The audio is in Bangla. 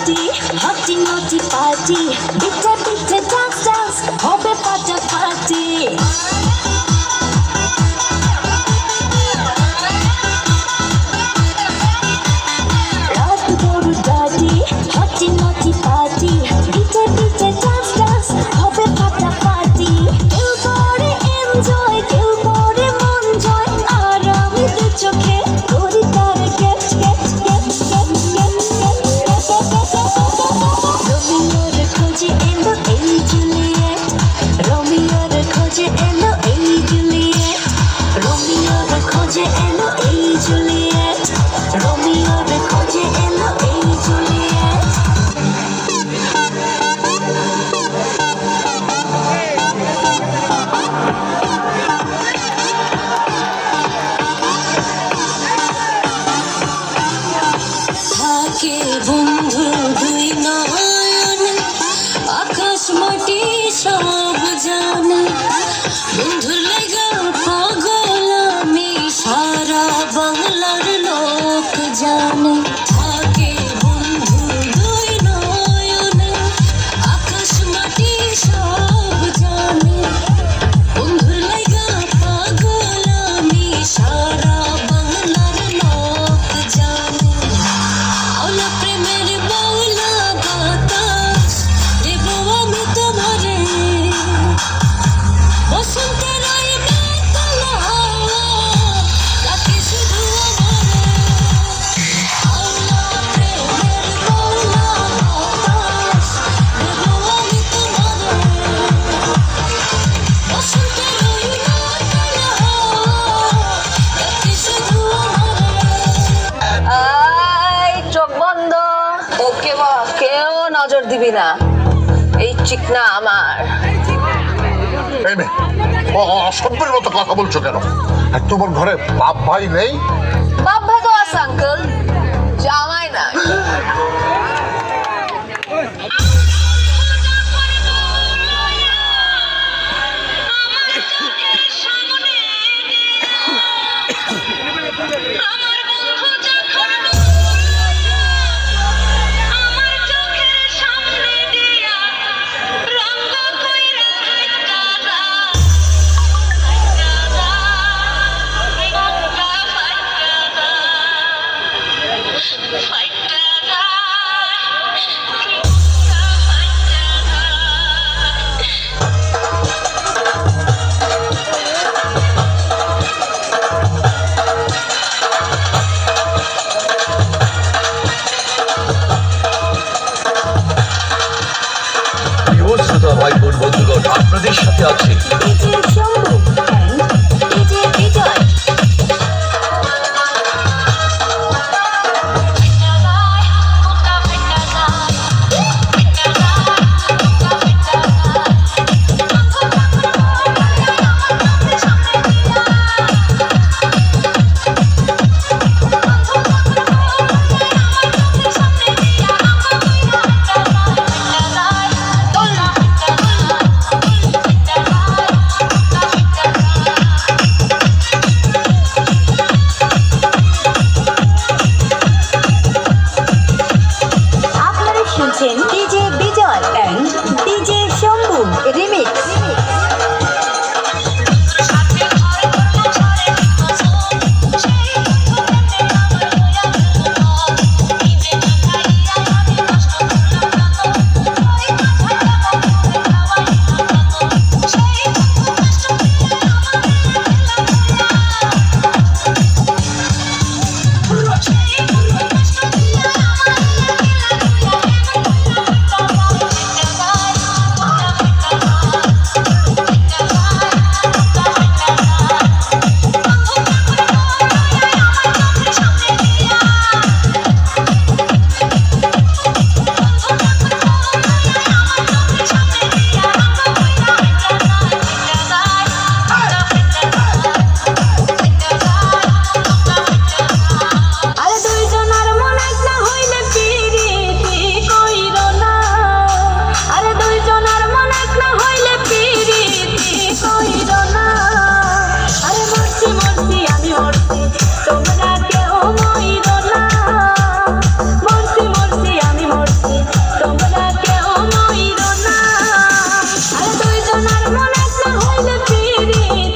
পার্টি হাতি নটি পার্টি পিঠে পিঠে ডান্স ডান্স হবে ফাটাফাটি রাত বড় ডাটি হাতি নটি পার্টি পিঠে পিঠে ডান্স ডান্স হবে ফাটাফাটি কেউ করে এনজয় কেউ করে মন জয় আর আমি দু চোখে করি তার গেট গেট গেট গেট গেট রোমিওর খোঁজে এলো এই জুলিয়েট রোমিওর খোঁজে এলো এই জুলিয়েট রোমিওর খোঁজে এলো এই জুলিয়েট রোমিওর খোঁজে এলো এই জুলিয়েট থাকে বন্ধু দুই নয়নে আকাশ মাটি সব জানে বন্ধুর লেগা পাগল আমি সারা বাংলার লোক জানে থাকে বন্ধু দুই নয়নে আকাশ মাটি সব জানে বন্ধুর লেগা পাগল আমি সারা বাংলার লোক জানে ওলা প্রেমের বাউলা বাতাস দেব আমি তোমারে বসন্তের ওই বেতলা ডাকে শুধু আমারে ওলা প্রেমের বাউলা বাতাস দেব আমি তোমারে বসন্তের ওই বেতলা ডাকে শুধু আমারে আই চোখ বন্ধ ওকে বা কেউ নজর দিবি না এই চিকনা আমার এই মেয়ে অসভ্যের মতো কথা বলছো কেন আর তোমার ঘরে বাপ ভাই নেই বাপ ভাই তো আছে আঙ্কেল জামাই না ভাই বোন বন্ধুগণ আপনাদের সাথে আছে DJ Shombu and DJ Bijoy. রে